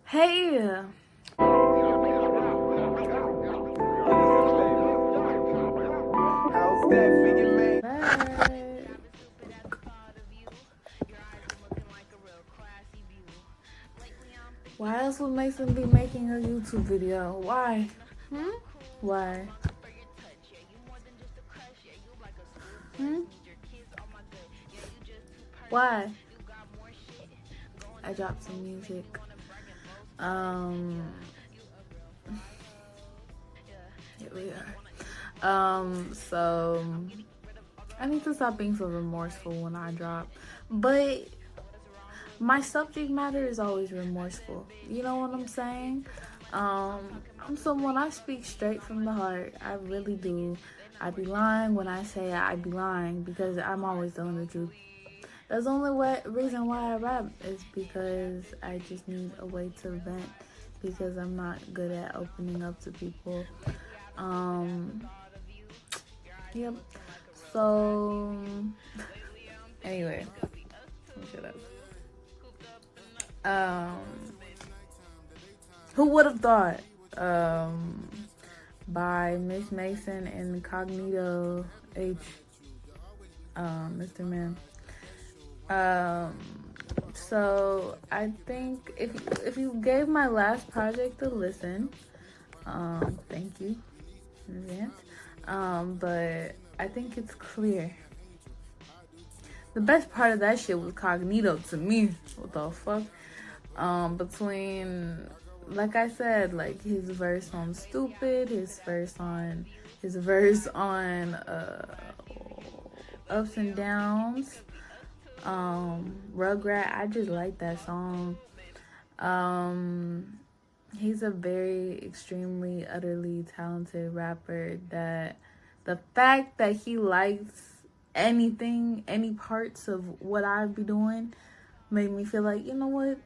Hey, why else would Mason be making a YouTube video? Why? Why? Why? I dropped some music. Here we are. So I need to stop being so remorseful when I drop. But my subject matter is always remorseful. You know what I'm saying? I'm someone, I speak straight from the heart. I really do. I be lying when I say I be lying because I'm always telling the truth. That's the only reason why I rap is because I just need a way to vent because I'm not good at opening up to people. Yep. So, anyway, shut up. Who would have thought? By Miss Mason and Incognito H. Mr. Man. So I think if you gave my last project a listen, thank you in advance. But I think it's clear. The best part of that shit was Cognito to me. What the fuck? Between, like I said, like his verse on Stupid, his verse on Ups and Downs, Rugrat. I just like that song. He's a very extremely utterly talented rapper that the fact that he likes anything, any parts of what I'd be doing made me feel like, you know what,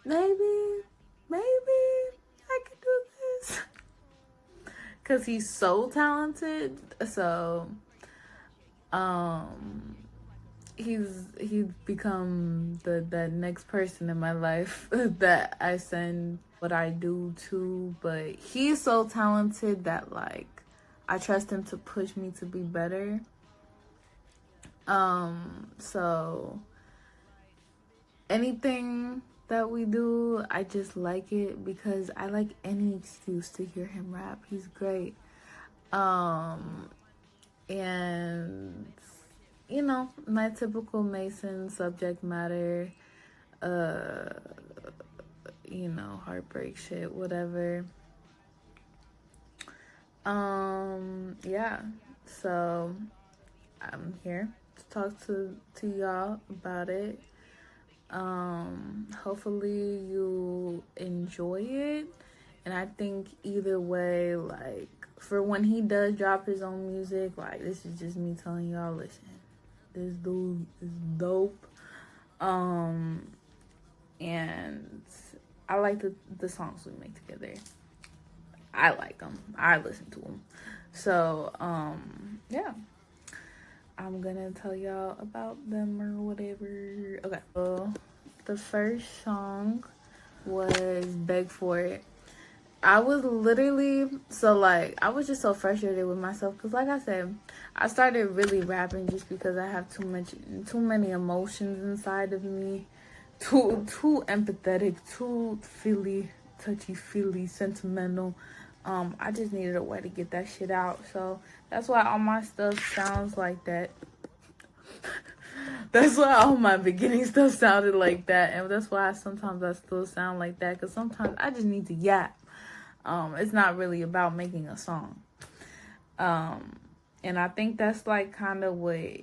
maybe I could do this. Cause he's so talented. So he's become the next person in my life that I send what I do to. But he's so talented that like I trust him to push me to be better. So anything that we do, I just like it because I like any excuse to hear him rap. He's great. And you know, my typical Mason subject matter, you know, heartbreak shit, whatever. Yeah. So I'm here to talk to y'all about it. Hopefully you enjoy it, and I think either way, like for when he does drop his own music, like this is just me telling y'all, listen, this dude is dope. And I like the songs we make together. I like them. I listen to them. So yeah, I'm gonna tell y'all about them or whatever. Okay. So the first song was Beg For It. I was literally, I was just so frustrated with myself because like I said, I started really rapping just because I have too many emotions inside of me. Too empathetic, too touchy-feely, sentimental. I just needed a way to get that shit out. So that's why all my stuff sounds like that. That's why all my beginning stuff sounded like that. And that's why sometimes I still sound like that. Because sometimes I just need to yap. It's not really about making a song. And I think that's like kind of what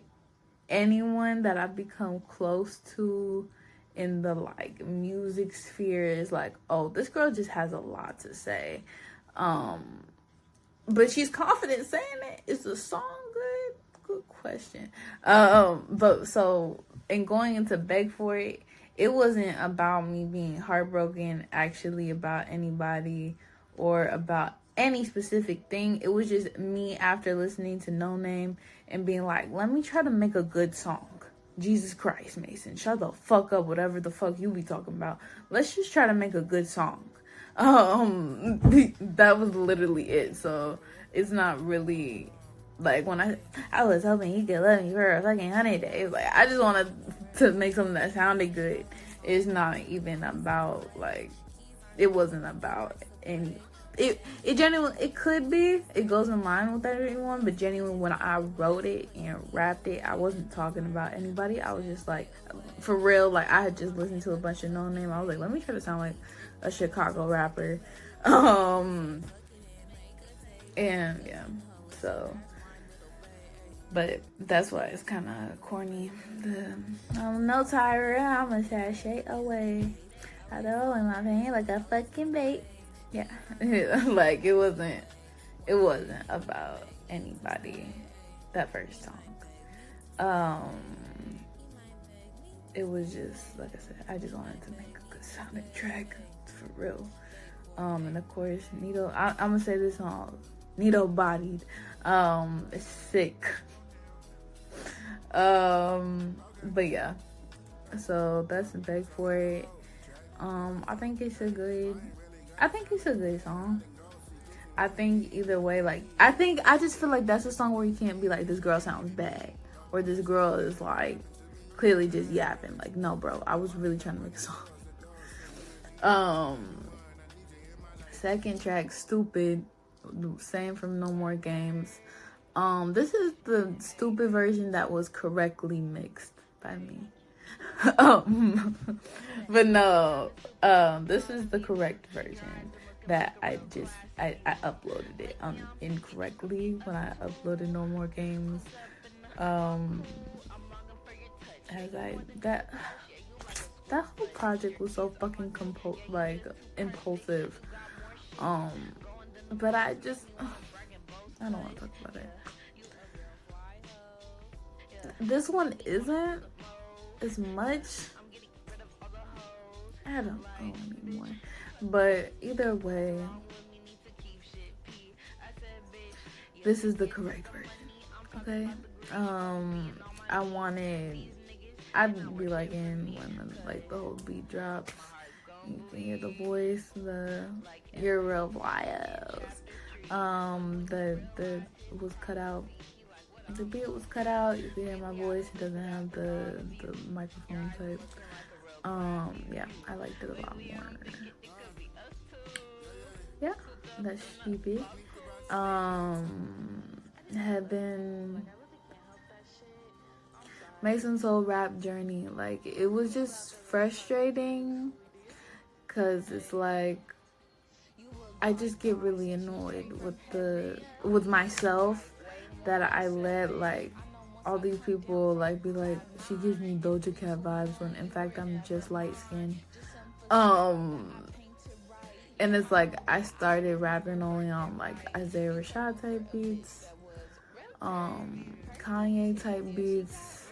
anyone that I've become close to in the like music sphere is like, oh, this girl just has a lot to say. But she's confident saying it. Is the song good? Good question. But so in going into Beg For It, it wasn't about me being heartbroken, actually about anybody or about any specific thing. It was just me after listening to No Name and being like, let me try to make a good song. Jesus Christ, Mason, shut the fuck up, whatever the fuck you be talking about. Let's just try to make a good song. That was literally it. So it's not really like when I was hoping he could love me for a fucking 100 days. Like, I just wanted to make something that sounded good. It's not even about like, it wasn't about any. It genuinely, it could be, it goes in line with everyone, but genuinely when I wrote it and rapped it, I wasn't talking about anybody. I was just like, for real, like I had just listened to a bunch of No Name. I was like, let me try to sound like a Chicago rapper. And yeah, so, but that's why it's kind of corny. I'm no Tyra, I'm a sashay away. I throw in my pain like a fucking bait. Yeah, like it wasn't about anybody, that first song. It was just, like I said, I just wanted to make a good sounding track, for real. And of course, Nito, I'm gonna say this song, Nito bodied, it's sick. But yeah, so that's the beg for it. I think it's a good song. I think either way, like, I just feel like that's a song where you can't be like, this girl sounds bad, or this girl is like clearly just yapping. Like, no, bro, I was really trying to make a song. Second track, Stupid, same from No More Games. This is the stupid version that was correctly mixed by me. But no, this is the correct version that I uploaded it incorrectly when I uploaded No More Games. That whole project was so fucking impulsive. But I don't want to talk about it. This one isn't as much. I don't know anymore. But either way, this is the correct version. Okay? I'd be like when like the whole beat drops, you can hear the voice, you're real wild. The was cut out. The beat was cut out. You can hear my voice. It doesn't have the microphone type. Yeah, I liked it a lot more. Yeah, that's stupid. Heaven, Mason's whole rap journey, like, it was just frustrating, cause it's like I just get really annoyed with myself that I let like all these people like be like, she gives me Doja Cat vibes, when in fact I'm just light skinned. And it's like I started rapping only on like Isaiah Rashad type beats, Kanye type beats,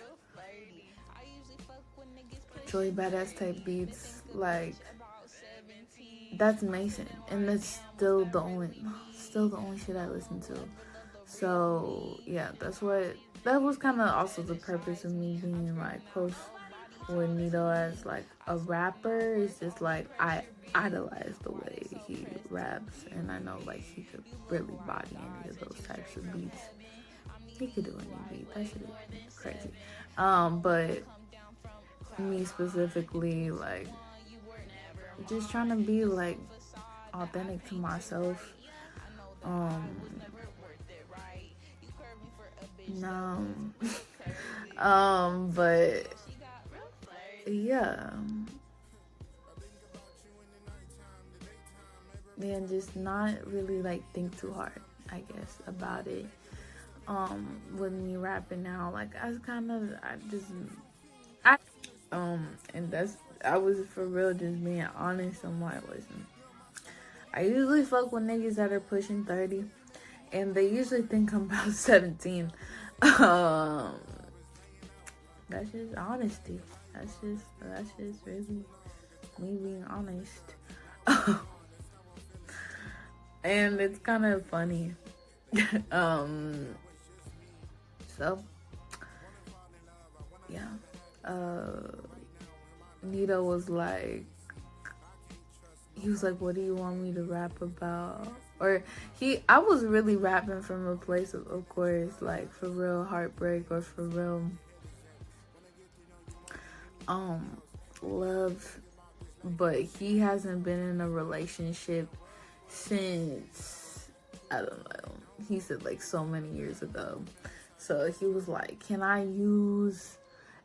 Joey Badass type beats. Like, that's Mason, and that's still the only shit I listen to. So yeah, that was kind of also the purpose of me being like close with Nito as like a rapper. It's just like I idolize the way he raps, and I know like he could really body any of those types of beats. He could do any beat. That shit is crazy. But me specifically, like, just trying to be like authentic to myself. No. But yeah. And just not really like think too hard, I guess, about it. With me rapping now, like I was for real just being honest. I'm like, listen, I usually fuck with niggas that are pushing 30, and they usually think I'm about 17. That's just honesty. That's just really me being honest. And it's kind of funny. So yeah, Nito was like, he was like, what do you want me to rap about? Or I was really rapping from a place of course, like for real heartbreak or for real love. But he hasn't been in a relationship since, I don't know, he said like so many years ago. So he was like, can I use,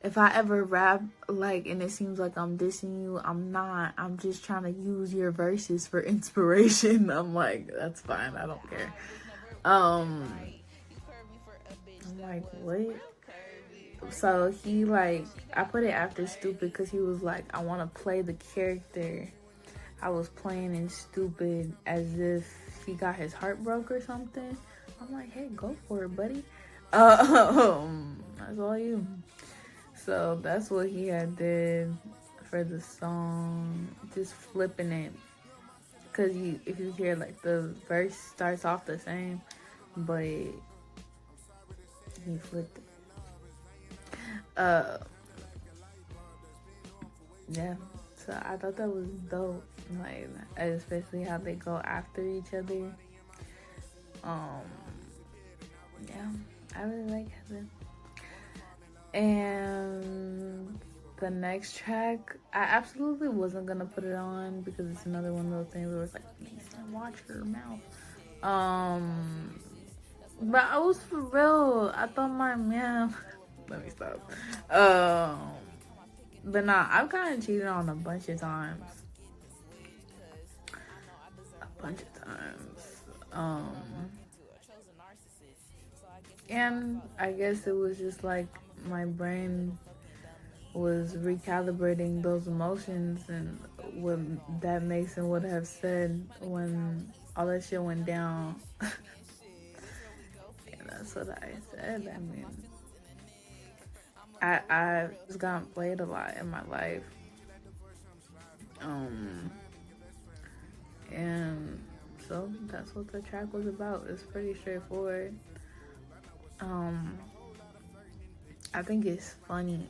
if I ever rap like and it seems like I'm dissing you, I'm not. I'm just trying to use your verses for inspiration. I'm like, that's fine. I don't care. I'm like, what? So he like, I put it after Stupid because he was like, I want to play the character I was playing in Stupid as if he got his heart broke or something. I'm like, hey, go for it, buddy. That's all you. So that's what he had did for the song, just flipping it. Cause if you hear like the verse starts off the same, but he flipped it. Yeah. So I thought that was dope. Like, especially how they go after each other. Yeah, I really like Heaven. And the next track, I absolutely wasn't gonna put it on because it's another one of those things where it's like, please don't watch your mouth. But I was for real. I thought my man. Let me stop. But nah, I've gotten cheated on a bunch of times. And I guess it was just like my brain was recalibrating those emotions and what that Mason would have said when all that shit went down. And that's what I said. I mean, I just gotten played a lot in my life. And so that's what the track was about. It's pretty straightforward. I think it's funny.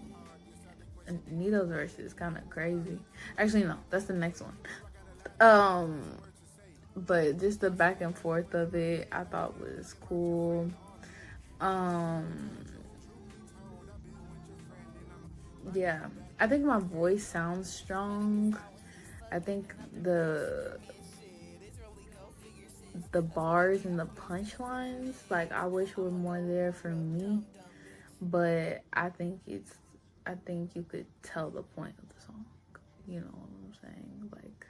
Nito's verse is kind of crazy. Actually, no, that's the next one. But just the back and forth of it, I thought was cool. Yeah, I think my voice sounds strong. I think the bars and the punchlines, like, I wish were more there for me. But I think you could tell the point of the song. You know what I'm saying? Like,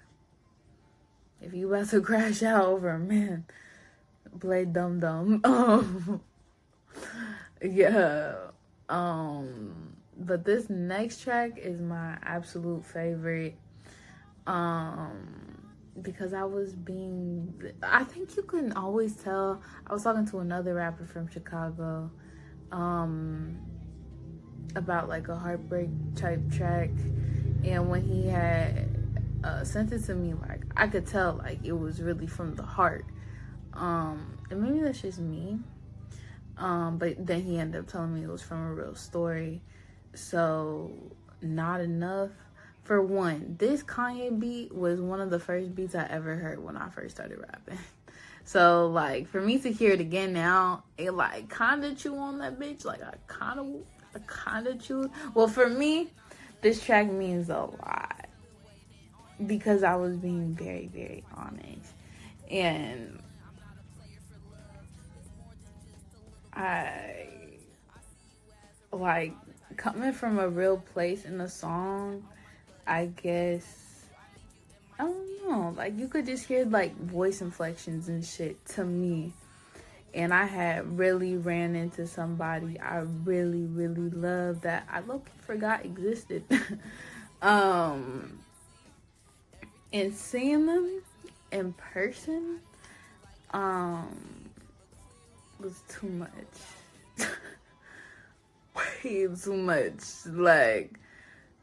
if you about to crash out over a man, play Dum Dum. Yeah. But this next track is my absolute favorite. Because I think you can always tell. I was talking to another rapper from Chicago, about like a heartbreak type track, and when he had sent it to me, like, I could tell like it was really from the heart. And maybe that's just me. But then he ended up telling me it was from a real story. So, Not Enough. For one, this Kanye beat was one of the first beats I ever heard when I first started rapping. So, like, for me to hear it again now, it, like, kind of chew on that bitch. Like, I kind of chew. Well, for me, this track means a lot. Because I was being very, very honest. And I, like, coming from a real place in the song, I guess, I don't know, like, you could just hear, like, voice inflections and shit to me. And I had really ran into somebody I really, really loved that I low-key forgot existed. And seeing them in person, was too much. Way too much. Like,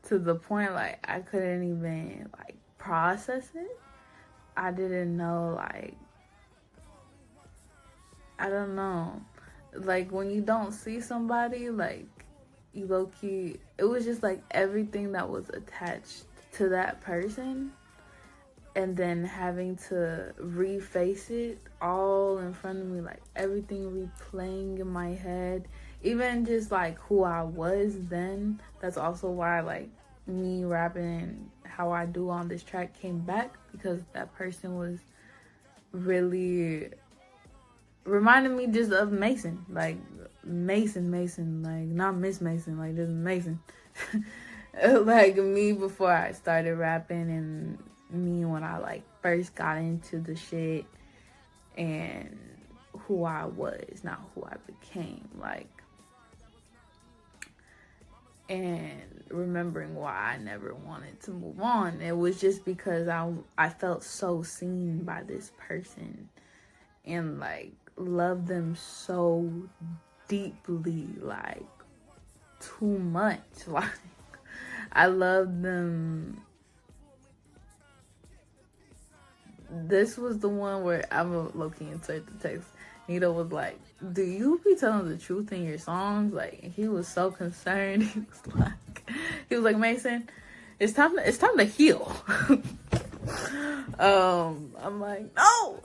to the point, like, I couldn't even, like, process it. I didn't know, like, I don't know. Like, when you don't see somebody, like, low-key, it was just like everything that was attached to that person, and then having to reface it all in front of me, like everything replaying in my head, even just like who I was then. That's also why like me rapping how I do on this track came back, because that person was really reminding me just of Mason, like Mason, like not Miss Mason, like just Mason. Like me before I started rapping, and me when I like first got into the shit, and who I was, not who I became, like, and remembering why I never wanted to move on. It was just because I felt so seen by this person, and like loved them so deeply, like too much. Like I loved them. This was the one where I'm a low-key insert the text. Nito was like, "Do you be telling the truth in your songs?" Like he was so concerned. He was like, Mason, it's time to heal. I'm like, no.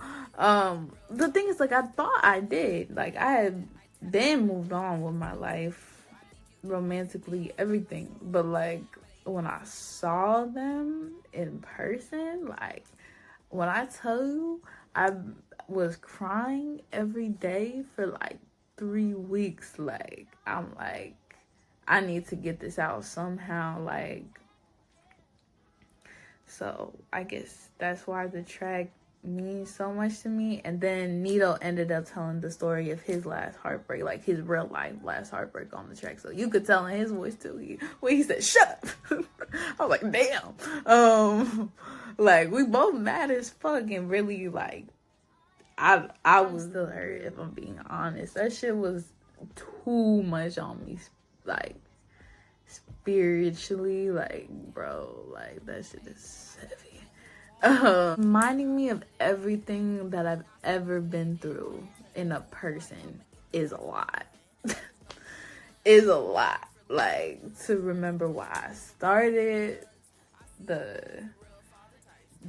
The thing is, like, I thought I did. Like I had then moved on with my life, romantically, everything. But like when I saw them in person, like when I tell you, I was crying every day for like 3 weeks. Like I'm like, I need to get this out somehow. Like, so I guess that's why the track means so much to me. And then Nito ended up telling the story of his last heartbreak, like his real life last heartbreak on the track. So you could tell in his voice too. When he said, "Shut up." I was like, damn. Like we both mad as fuck, and really like I was still hurt, if I'm being honest. That shit was too much on me, like spiritually, like bro, like that shit is heavy. Reminding me of everything that I've ever been through in a person is a lot. Is a lot. Like to remember why I started,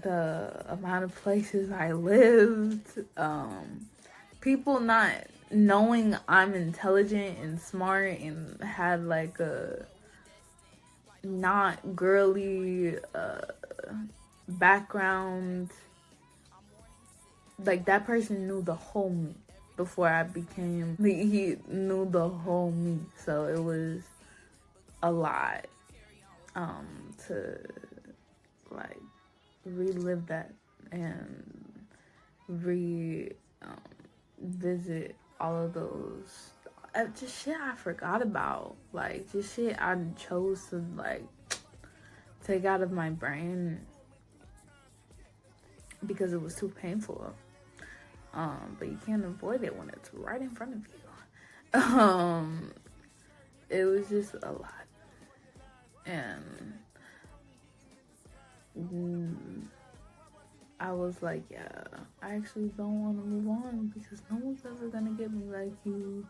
the amount of places I lived, people not knowing I'm intelligent and smart and had like a not girly background. Like that person knew the whole me before I became, like, he knew the whole me. So it was a lot to like relive that and visit all of those just shit I forgot about, like just shit I chose to like take out of my brain because it was too painful. But you can't avoid it when it's right in front of you. It was just a lot, and I was like, yeah, I actually don't want to move on because no one's ever gonna get me like you.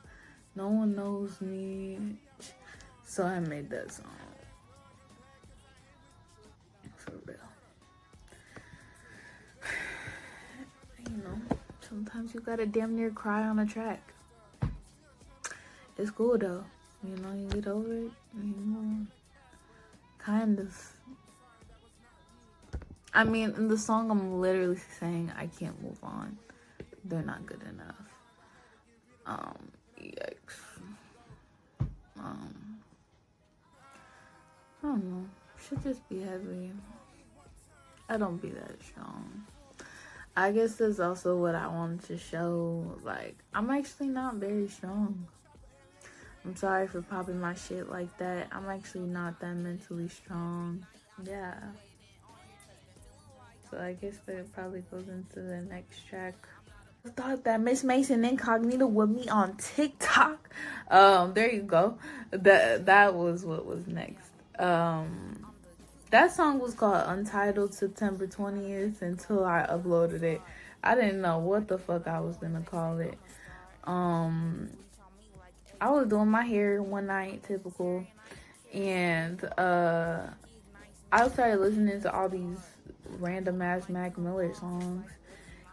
No one knows me. So I made that song. For real. You know, sometimes you gotta damn near cry on a track. It's cool though. You know, you get over it. You know, kind of. I mean, in the song, I'm literally saying I can't move on. They're not good enough. Yikes. I don't know. Should just be heavy. I don't be that strong. I guess that's also what I wanted to show. Like, I'm actually not very strong. I'm sorry for popping my shit like that. I'm actually not that mentally strong. Yeah. So I guess that probably goes into the next track. I thought that Miss Mason Incognito would be on TikTok. There you go. That was what was next. That song was called Untitled September 20th until I uploaded it. I didn't know what the fuck I was gonna call it. I was doing my hair one night, typical, and I started listening to all these random ass Mac Miller songs,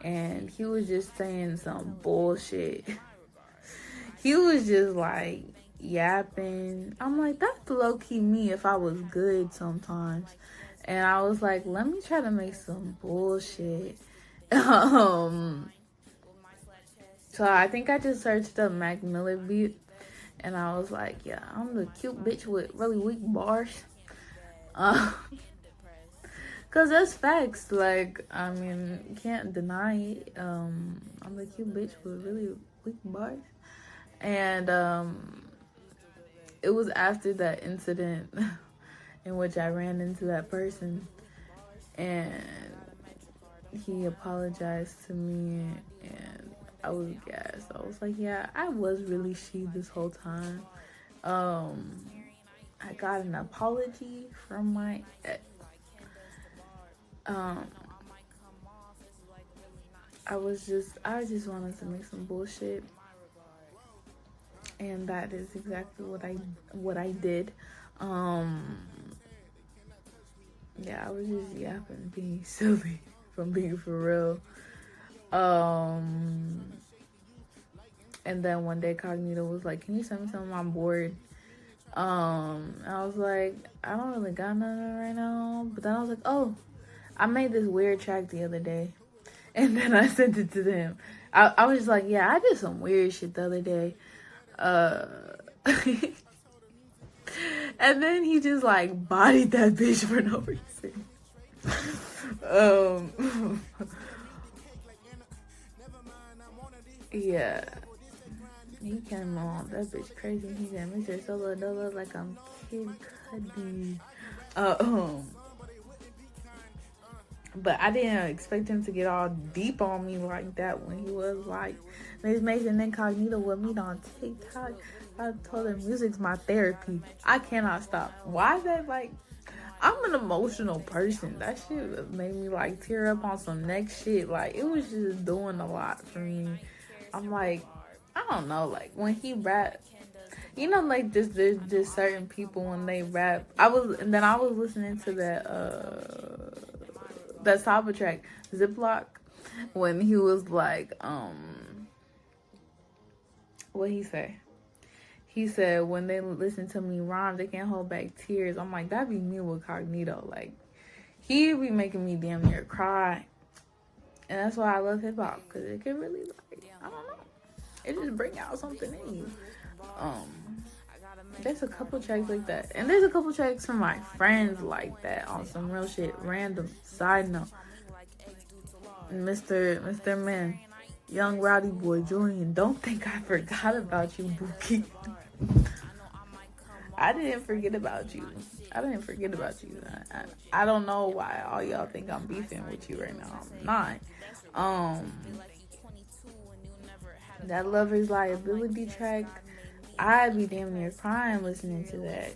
and he was just saying some bullshit. He was just like yapping. I'm like, that's low key me if I was good sometimes. And I was like, let me try to make some bullshit. So I think I just searched up Mac Miller beat, and I was like, yeah, I'm the cute bitch with really weak bars. Cause that's facts. Like, I mean, you can't deny it. I'm the cute bitch with really weak bars. And it was after that incident in which I ran into that person, and he apologized to me, and I was gassed. I was like, yeah, I was really she this whole time. I got an apology from my ex. I just wanted to make some bullshit, and that is exactly what I did. Yeah, I was just yapping, being silly, from being for real. And then one day Cognito was like, can you send me something? I'm bored. I was like, I don't really got nothing right now. But then I was like, oh, I made this weird track the other day. And then I sent it to them. I was just like, yeah, I did some weird shit the other day. And then he just like bodied that bitch for no reason. Yeah. He came on that bitch crazy. He said, Mr. Solo don't look like I'm Kid Cudi. But I didn't expect him to get all deep on me like that when he was like, Miss Mason Incognito with me on TikTok. I told him music's my therapy. I cannot stop. Why is that like? I'm an emotional person. That shit made me like tear up on some next shit. Like, it was just doing a lot for me. I'm like, I don't know, like when he rap, you know, like there's just certain people when they rap. I was listening to that Saba track, Ziploc, when he was like, what he say? He said, when they listen to me rhyme, they can't hold back tears. I'm like, that be me with Cognito. Like, he be making me damn near cry. And that's why I love hip hop, because it can really, like, I don't know. It just bring out something in you. There's a couple tracks like that. And there's a couple tracks from my friends like that on some real shit. Random. Side note. Mr. Man. Young Rowdy Boy Julian. Don't think I forgot about you, Bookie. I didn't forget about you. I don't know why all y'all think I'm beefing with you right now. I'm not. That Lover's Liability track, I'd be damn near crying listening to that.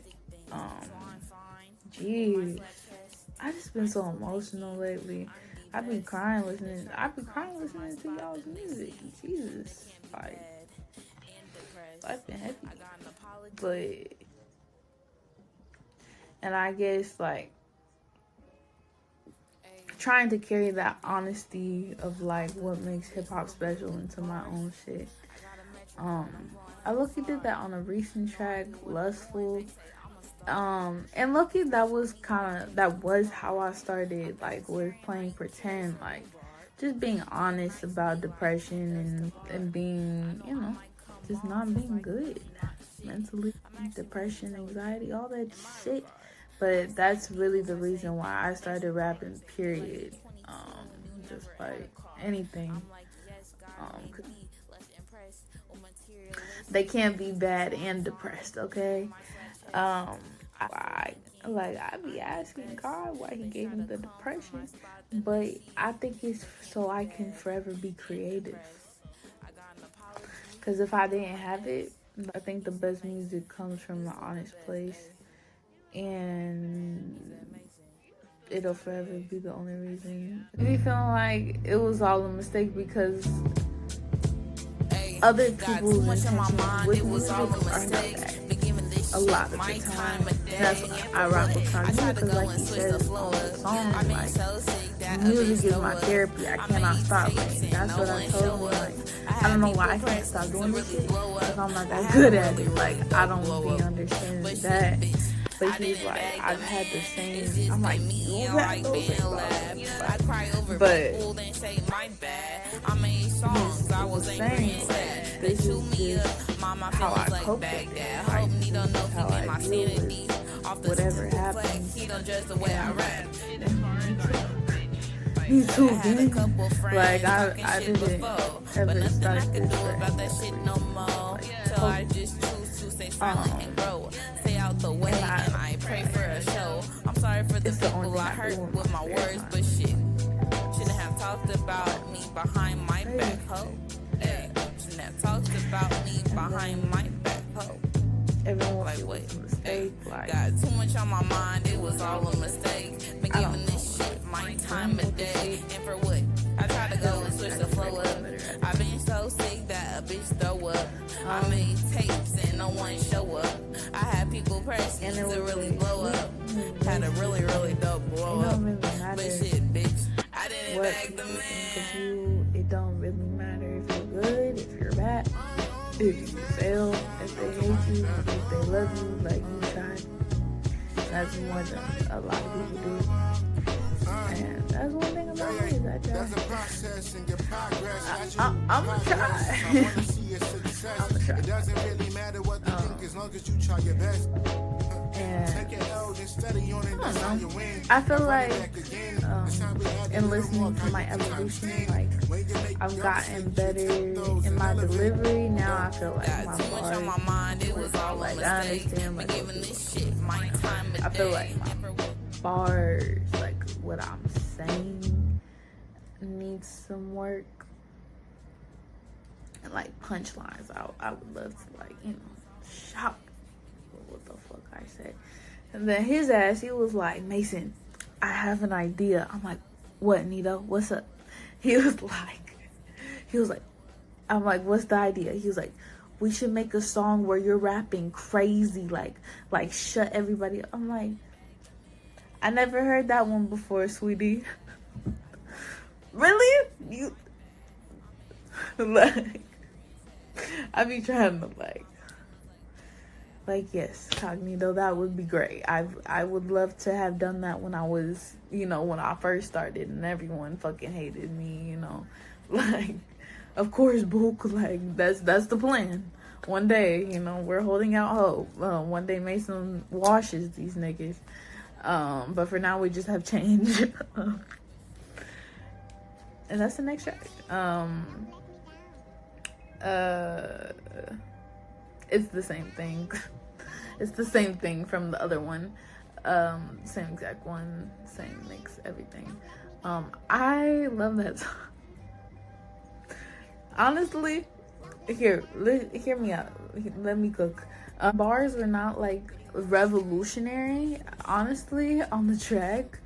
Jeez. I just been so emotional lately. I be crying listening to y'all's music. Jesus. Like, life been heavy. But, and I guess, like, trying to carry that honesty of, like, what makes hip-hop special into my own shit. I low-key did that on a recent track, Lustful. And low-key that was how I started, like, with playing pretend, like, just being honest about depression and being, you know, just not being good mentally, depression, anxiety, all that shit. But that's really the reason why I started rapping, period. Just like anything. They can't be bad and depressed, okay? I be asking God why he gave me the depression, but I think it's so I can forever be creative. Because if I didn't have it, I think the best music comes from the honest place, and it'll forever be the only reason. Me feeling like it was all a mistake because other people's intentions with music are not that. A lot of the time, that's why I rock with Collab, because like he says on the song, like, music is my therapy. I cannot stop. Like, that's what I told him. Like, I don't know why I can't stop doing this shit, because I'm not that good at it. Like, I don't be understanding that. But he's like, I've had the same. I'm like, you have those things. But he's saying, like, this is just how I cope with it. Like, this is how I deal with whatever happens. Me too, gang. Like, I didn't ever start this for anything. And I pray for a show. I'm sorry for the people I hurt with my words, but shit. Shouldn't have talked about me behind my back, ho. Shouldn't have talked about me behind my back, ho. Everyone like, wait, mistake. Like, got too much on my mind, it was all a mistake. Been giving this shit my time of day. And for what? I try to go and switch the flow up. I've been so sick that a bitch throw up. I made tapes and no one show up. I had people press me to really blow up. Had a really, really dope blow up. But shit, bitch, I didn't beg the man. It don't really matter if you're good, if you're bad, if you fail, if they hate you, if they love you, like you try. That's more than a lot of people do. And that's one thing about me is I try. I'm gonna try. I'm gonna try. It doesn't really matter what you think as long as you try your best. And I feel like in listening to my evolution, like I've gotten better in my delivery. Now I feel like my bars, like I understand like I feel like my bars, like what I'm saying needs some work. And like punchlines, I would love to like, you know, shout what the fuck I said. And then his ass, he was like, Mason, I have an idea. I'm like, what, Nito? What's up? He was like, I'm like, what's the idea? He was like, we should make a song where you're rapping crazy, like shut everybody up. I'm like, I never heard that one before, sweetie. Really? You like, I be trying to like, yes, Cognito, that would be great. I would love to have done that when I was, you know, when I first started and everyone fucking hated me, you know. Like, of course, Book, like, that's the plan. One day, you know, we're holding out hope. One day Mason washes these niggas. But for now, we just have change. And that's the next track. It's the same thing. It's the same thing from the other one. Same exact one, same mix, everything. I love that song. Honestly, hear me out. Let me cook. Bars were not like revolutionary, honestly, on the track.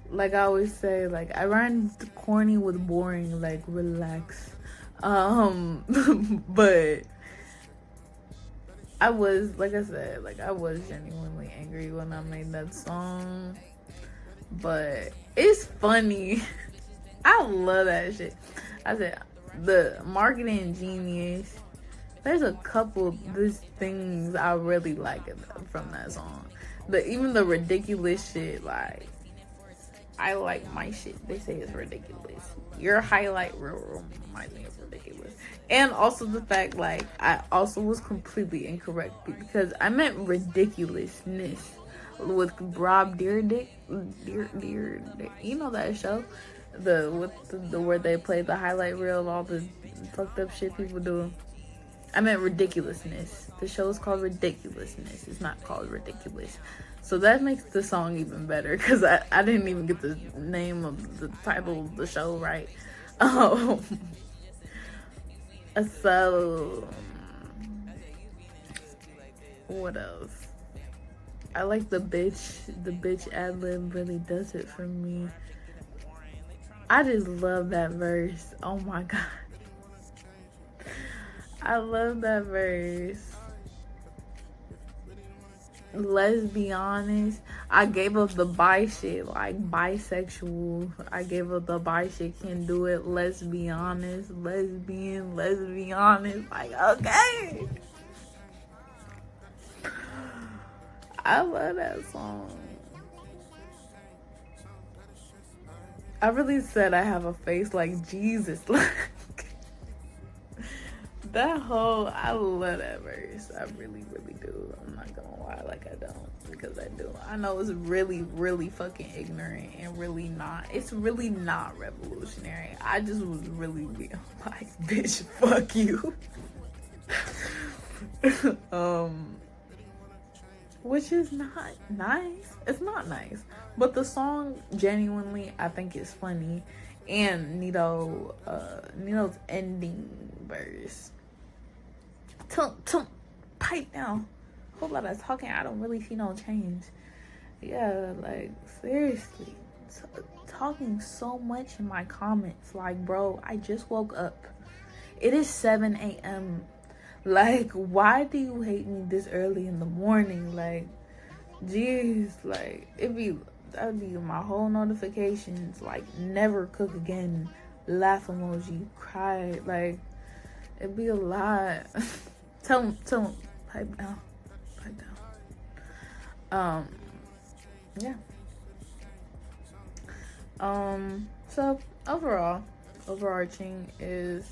Like I always say, like I rhymed corny with boring, like relax. But I was, like I said, like I was genuinely angry when I made that song. But it's funny. I love that shit. I said, the marketing genius. There's a couple these things I really like from that song. Even the ridiculous shit, like I like my shit. They say it's ridiculous. Your highlight real reminds me of ridiculous. And also the fact, like, I also was completely incorrect because I meant ridiculousness with Rob Deerdick. You know that show? The where they play the highlight reel of all the fucked up shit people do. I meant ridiculousness. The show is called Ridiculousness. It's not called Ridiculous. So that makes the song even better because I didn't even get the name of the title of the show right. So what else? I like the bitch ad-lib really does it for me. I just love that verse. Oh my god. I love that verse. Let's be honest. I gave up the bi shit, like bisexual. I gave up the bi shit, can do it. Let's be honest. Lesbian, let's be honest. Like, okay. I love that song. I really said I have a face like Jesus. That whole, I love that verse. I really, really do. I'm not gonna lie, like I don't, because I do. I know it's really, really fucking ignorant and really not. It's really not revolutionary. I just was really being like, bitch, fuck you. Which is not nice. It's not nice. But the song, genuinely, I think is funny. And Nito's ending verse. Pipe down. Whole lot of talking. I don't really see no change. Yeah, like, seriously. Talking so much in my comments. Like, bro, I just woke up. It is 7 a.m. Like, why do you hate me this early in the morning? Like, jeez, like, that'd be my whole notifications. Like, never cook again, laugh emoji, cry. Like, it'd be a lot. Tell him, pipe down. Yeah. So overarching is,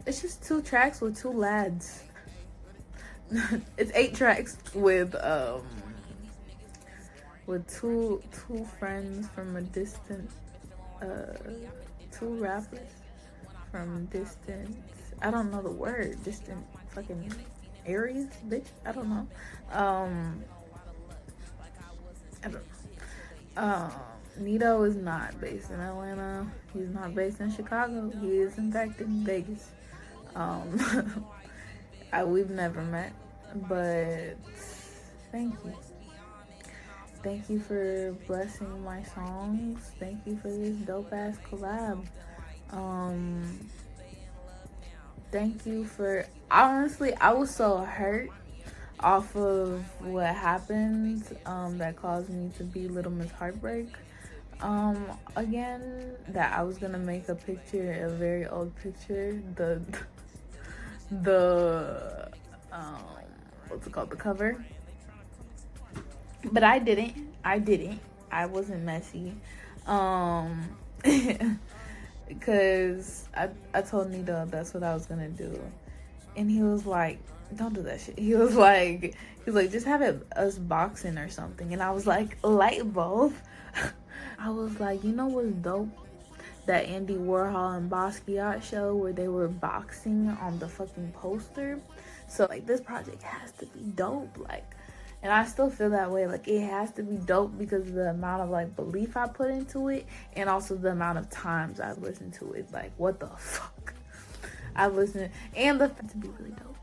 it's just 2 tracks with 2 lads. It's 8 tracks with two friends from a distant, 2 rappers from distant, I don't know the word, distant fucking areas, bitch. I don't know. Nito is not based in Atlanta. He's not based in Chicago. He is in fact in Vegas. We've never met, but thank you. Thank you for blessing my songs. Thank you for this dope ass collab. Thank you for, honestly, I was so hurt off of what happened, that caused me to be Little Miss Heartbreak, again, that I was gonna make a picture, a very old picture, the what's it called, the cover, but I didn't, I wasn't messy, because I told Nito that's what I was gonna do, and he was like, don't do that shit. He was like, just have us boxing or something. And I was like, light bulb. I was like, you know what's dope? That Andy Warhol and Basquiat show where they were boxing on the fucking poster. So like, this project has to be dope. Like, and I still feel that way. Like, it has to be dope because of the amount of like belief I put into it, and also the amount of times I've listened to it. Like, what the fuck? I've listened, and the fact to be really dope.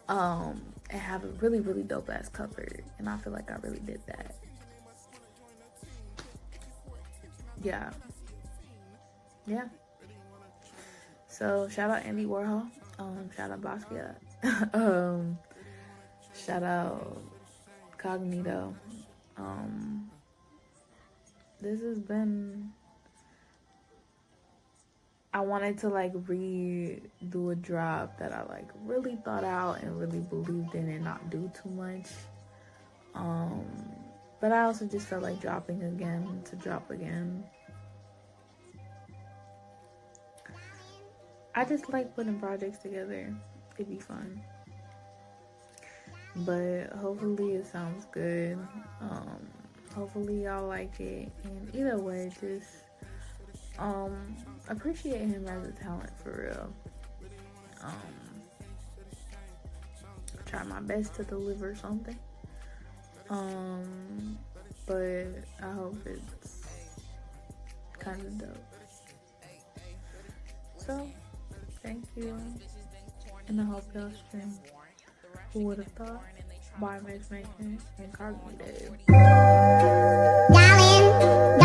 And have a really, really dope ass cover, and I feel like I really did that. Yeah. So shout out Andy Warhol, shout out Basquiat, shout out Cognito. This has been, I wanted to like redo a drop that I like really thought out and really believed in and not do too much. But I also just felt like dropping again to drop again. I just like putting projects together. It'd be fun. But hopefully it sounds good. Hopefully y'all like it. And either way, just appreciate him as a talent for real. Try my best to deliver something. But I hope it's kind of dope. So, thank you. And I hope y'all stream Who Would Have Thought by Matchmaking and Cognito. Darling.